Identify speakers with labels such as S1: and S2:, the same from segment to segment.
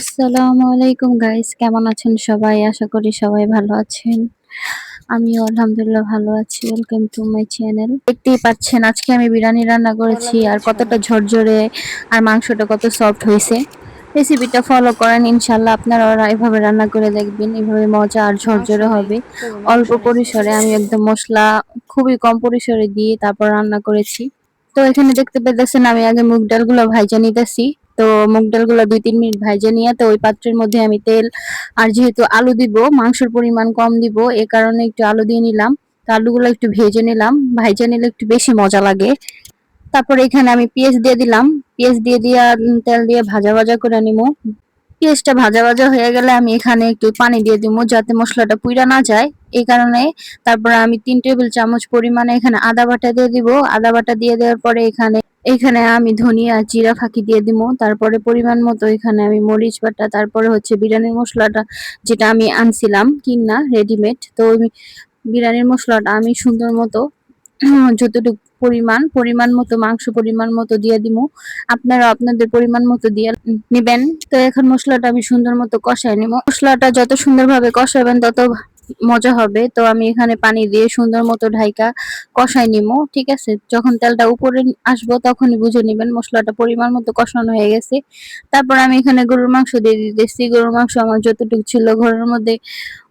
S1: আসসালামু আলাইকুম গাইস, কেমন আছেন সবাই? আশা করি সবাই ভালো আছেন। আমিও আলহামদুলিল্লাহ ভালো আছি। Welcome to my channel. দেখতেই পাচ্ছেন আজকে আমি বিরিয়ানি রান্না করেছি আর কতটা ঝরঝরে আর মাংসটা কত সফট হয়েছে। রেসিপিটা ফলো করেন, ইনশাল্লাহ আপনারা এভাবে রান্না করে দেখবেন, এভাবে মজা আর
S2: মাংস
S1: ঝরঝরে
S2: নাই,
S1: হবে।
S2: তবে মাংস
S1: অল্প
S2: নিছি।
S1: পরিসরে আমি একদম মশলা খুবই কম পরিসরে দিয়ে তারপর রান্না করেছি। তো এখানে দেখতে পেতেছেন আমি আগে মুগ ডালগুলো ভাইজা নিতেছি। তো মুগ ডালগুলো ২-৩ মিনিট ভাইজা নিয়ে তো ওই পাত্রের মধ্যে আমি তেল আর যেহেতু আলু দিব, মাংসের পরিমাণ কম দিব, এ কারণে একটু আলু দিয়ে নিলাম। তো আলুগুলো একটু ভেজে নিলাম, ভাইজা নিলে একটু বেশি মজা লাগে। তারপরে এখানে আমি পেঁয়াজ দিয়ে দিলাম, পেঁয়াজ দিয়ে দিয়ে তেল দিয়ে ভাজা ভাজা করে নিবো। পেঁয়াজটা ভাজা ভাজা হয়ে গেলে আমি এখানে একটু পানি দিয়ে দিব যাতে মশলাটা পুইরা না যায়, এই কারণে। তারপরে আমি ৩ টেবিল চামচ পরিমাণে এখানে আদা বাটা দিয়ে দিব। আদা বাটা দিয়ে দেওয়ার পরে এখানে এখানে আমি ধনিয়া জিরা ফাঁকি দিয়ে দিব। তারপরে পরিমাণ মতো এখানে আমি মরিচ বাটা, তারপরে হচ্ছে বিরিয়ানির মশলাটা যেটা আমি আনছিলাম কিনা রেডিমেড, তো ওই বিরিয়ানির মশলাটা আমি সুন্দর মতো যতটুকু পরিমাণ মতো মাংস পরিমাণ মতো দিয়ে দিব। আপনারা আপনাদের পরিমাণ মতো দিয়ে নিবেন। তো এখন মশলাটা আমি সুন্দর মতো কষায় নিব। মশলাটা যত সুন্দরভাবে কষাবেন তত মজা হবে। তো আমি এখানে পানি দিয়ে সুন্দর মতো ঢাইকা কষাই নিবো, ঠিক আছে? যখন তেলটা উপরে আসবো তখনই বুঝে নিবেন মশলাটা পরিমাণ মতো কষানো হয়ে গেছে। তারপর আমি এখানে গরুর মাংস দিয়ে দিতেছি। গরুর মাংস আমার যতটুকু ছিল ঘরের মধ্যে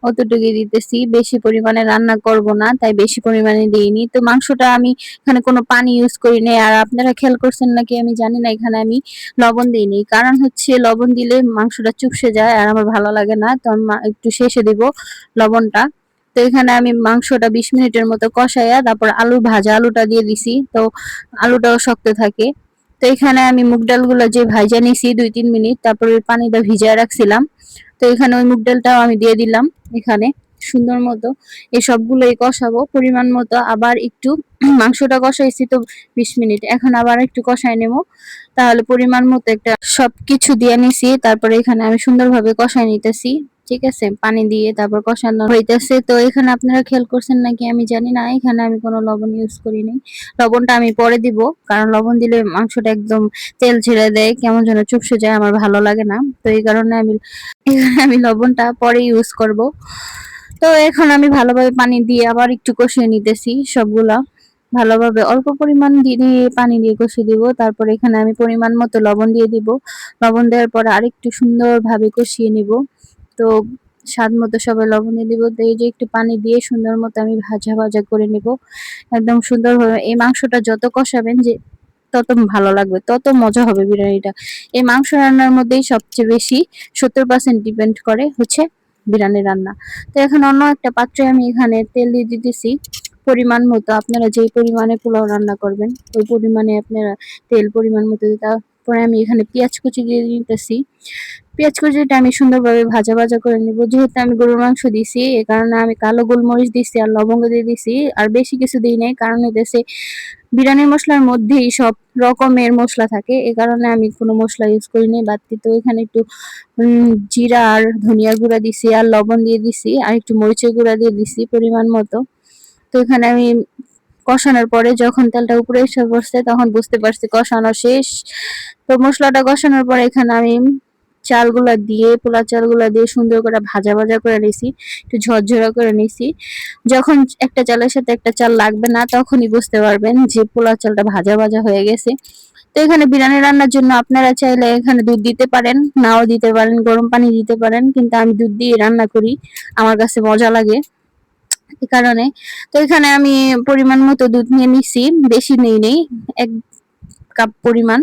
S1: অতটুকুই দিতেছি, বেশি পরিমাণে রান্না করব না, তাই বেশি পরিমাণে দিইনি। তো মাংসটা আমি এখানে কোনো পানি ইউজ করি নাই। আর আপনারা খেয়াল করছেন নাকি আমি জানি না, এখানে আমি লবণ দিইনি। কারণ হচ্ছে লবণ দিলে মাংসটা চুপসে যায় আর আমার ভালো লাগে না, তো আমি একটু শেষে দিব লবণটা। তো এখানে আমি মাংসটা ২০ মিনিটের মতো কষাইয়া তারপর ভাজা আলুটা দিয়ে দিছি, তো আলুটাও শক্ত থাকে। তো এখানে আমি মুগ ডালগুলো যে ভাইজা নিছি ২-৩ মিনিট, তারপরে পানিটা ভিজায় রাখছিলাম। তো এখানে ওই মুগ ডালটাও আমি দিয়ে দিলাম এখানে সুন্দর মতো। এই সবগুলোই কষাবো পরিমাণ মতো। আবার একটু মাংসটা কষাইছি তো ২০ মিনিট, এখন আবার একটু কষাই নেব। তাহলে পরিমাণ মতো একটা সবকিছু দিয়ে নিছি, তারপরে এখানে আমি সুন্দরভাবে কষাই নিতেছি, ঠিক আছে? পানি দিয়ে তারপর কষানো হইতেছে। তো এখানে আপনারা খেয়াল করছেন নাকি আমি জানি না, এখানে আমি কোনো লবণ ইউজ করিনি। লবণটা আমি পরে দিব, কারণ লবণ দিলে মাংসটা একদম তেল ছেড়ে দেয়, কেমন যেন চুপসে যায়, আমার ভালো লাগে না। তো এই কারণে আমি লবণটা পরে ইউজ করব। তো এখন আমি ভালোভাবে পানি দিয়ে আবার একটু কষিয়ে নিতেছি সবগুলা ভালোভাবে। অল্প পরিমাণ দিয়ে পানি দিয়ে কষিয়ে দিব। তারপর এখানে আমি পরিমাণ মতো লবণ দিয়ে দিব। লবণ দেওয়ার পরে আরেকটু সুন্দরভাবে কষিয়ে নিব। তো স্বাদ মতো সবাই লবণ দিয়ে দিব। তো এই যে একটু পানি দিয়ে সুন্দর মতো আমি ভাজা ভাজা করে নিব একদম সুন্দরভাবে। এই মাংসটা যত কষাবেন যে তত ভালো লাগবে, তত মজা হবে বিরিয়ানিটা। এই মাংস রান্নার মধ্যেই সবচেয়ে বেশি ৭০% ডিপেন্ড করে হচ্ছে বিরিয়ানি রান্না। তো এখন অন্য একটা পাত্রে আমি এখানে তেল দিয়ে দিতেছি পরিমাণ মতো। আপনারা যেই পরিমাণে পোলাও রান্না করবেন ওই পরিমাণে আপনারা তেল পরিমাণ মতো দিতে। তারপরে আমি এখানে পেঁয়াজ কুচি দিয়ে দিতেছি। পেঁয়াজ কুচিটা আমি সুন্দরভাবে ভাজা ভাজা করে নিব। যেহেতু আমি গরুর মাংস দিছি, এ কারণে আমি কালো গোলমরিচ দিছি আর লবঙ্গ দিয়ে দিছি, আর বেশি কিছু দিই নাই। কারণ হইতেছে বিরিয়ানি মশলার মধ্যেই সব রকমের মশলা থাকে, এ কারণে আমি কোনো মশলা ইউজ করি নাই বাড়তি। তো এখানে একটু জিরা আর ধনিয়ার গুঁড়া দিছি আর লবণ দিয়ে দিছি আর একটু মরিচের গুঁড়া দিয়ে দিছি পরিমাণ মতো। তো এখানে আমি কষানোর পরে যখন তেলটা উপরে এসে পড়ছে তখন বুঝতে পারছি কষানো শেষ। তো মশলাটা কষানোর পরে এখানে আমি চালগুলা দিয়ে পোলা চালগুলা দিয়ে সুন্দর করে ভাজা ভাজা করে নিছি, একটু ঝরঝরা করে নিছি। যখন একটা চালের সাথে একটা চাল লাগবে না তখনই বুঝতে পারবেন যে পোলা চালটা ভাজা ভাজা হয়ে গেছে। তো এখানে বিরিয়ানি রান্নার জন্য আপনারা চাইলে এখানে দুধ দিতে পারেন, নাও দিতে পারেন, গরম পানি দিতে পারেন, কিন্তু আমি দুধ দিয়ে রান্না করি, আমার কাছে মজা লাগে এই কারণে। তো এখানে আমি পরিমাণ মতো দুধ নিয়ে নিছি, বেশি নেই ১ কাপ পরিমাণ।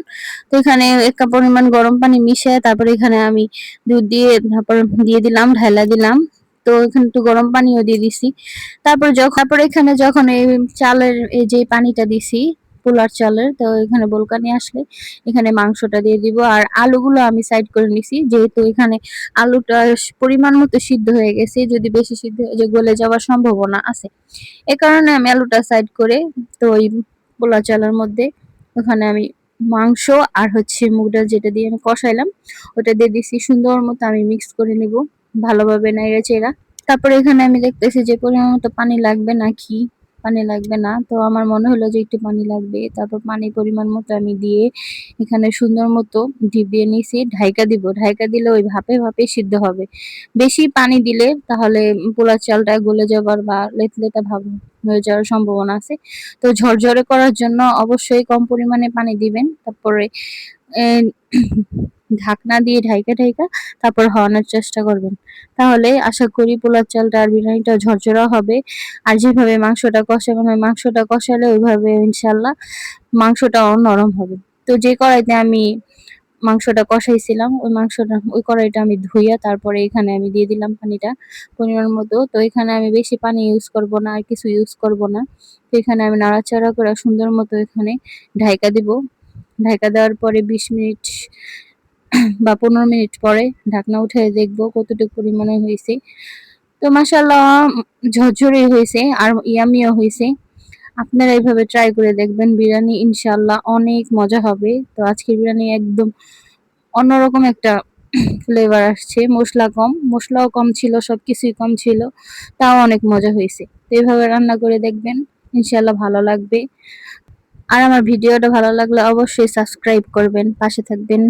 S1: তো এখানে ১ কাপ পরিমাণ গরম পানি মিশিয়ে তারপরে এখানে আমি দুধ দিয়ে তারপর দিয়ে দিলাম, ঢাইলা দিলাম। তো এখানে একটু গরম পানিও দিয়ে দিছি। তারপর এখানে যখন এই চালের এই যে পানিটা দিছি পোলার চালের, তো এখানে বলকানি আসলে এখানে মাংসটা দিয়ে দিব। আর আলুগুলো আমি সাইড করে নিছি, যেহেতু এখানে আলুটা পরিমাণ মতো সিদ্ধ হয়ে গেছে, যদি বেশি সিদ্ধ হয়ে যায় গলে যাওয়ার সম্ভাবনা আছে, এ কারণে আমি আলুটা সাইড করে তো ওই পোলা চালের মধ্যে ওখানে আমি মাংস আর হচ্ছে মুগ ডাল যেটা দিয়ে আমি কষাইলাম ওটা দিয়ে দিছি। সুন্দর মতো আমি মিক্স করে নিব ভালোভাবে নেড়ে চেড়া। তারপরে এখানে আমি দেখতেছি যে পরিমাণ মতো পানি লাগবে নাকি পানি লাগবে না, তো আমার মনে হলো যে একটু পানি লাগবে। তারপর পানি পরিমাণ মতো আমি দিয়ে এখানে সুন্দর মতো ডিপ দিয়ে নিয়েছি। ঢাইকা দিব, ঢাইকা দিলে ওই ভাপে ভাপে সিদ্ধ হবে। বেশি পানি দিলে তাহলে পোলার চালটা গলে যাবার বা লেটলেটা ভাব হয়ে যাওয়ার সম্ভাবনা আছে। তো ঝরঝরে করার জন্য অবশ্যই কম পরিমাণে পানি দিবেন। তারপরে ঢাকনা দিয়ে ঢাইকা ঢাইকা তারপর হওয়ানোর চেষ্টা করবেন। তাহলে আশা করি পোলার চালটা আর বিরিয়ানিটা ঝরঝরা হবে। আর যেভাবে মাংসটা কষাবেন ওই মাংসটা কষালে ওইভাবে ইনশাল্লাহ মাংসটাও নরম হবে। তো যে কড়াইতে আমি মাংসটা কষাইছিলাম ওই কড়াইটা আমি ধুইয়া তারপরে এখানে আমি দিয়ে দিলাম পানিটা পরিমাণ মতো। তো এখানে আমি বেশি পানি ইউজ করব না, আর কিছু ইউজ করব না। তো এখানে আমি নাড়াচাড়া করে সুন্দর মতো এখানে ঢাইকা দিব। ঢাকা দেওয়ার পরে ২০ মিনিট বা ১৫ মিনিট পরে ঢাকনা উঠে দেখবো কতটুকু পরিমাণে হয়েছে। তো মাশাআল্লাহ ঝরঝরে হয়েছে আর ইয়ামিও হয়েছে। আপনারা এইভাবে ট্রাই করে দেখবেন, বিরিয়ানি ইনশাআল্লাহ অনেক মজা হবে। তো আজকের বিরিয়ানি একদম অন্যরকম একটা ফ্লেভার আসছে। মশলাও কম ছিল, সবকিছুই কম ছিল, তাও অনেক মজা হয়েছে। তো এইভাবে রান্না করে দেখবেন, ইনশাআল্লাহ ভালো লাগবে। আর আমার ভিডিওটা ভালো লাগলে অবশ্যই সাবস্ক্রাইব করবেন, পাশে থাকবেন।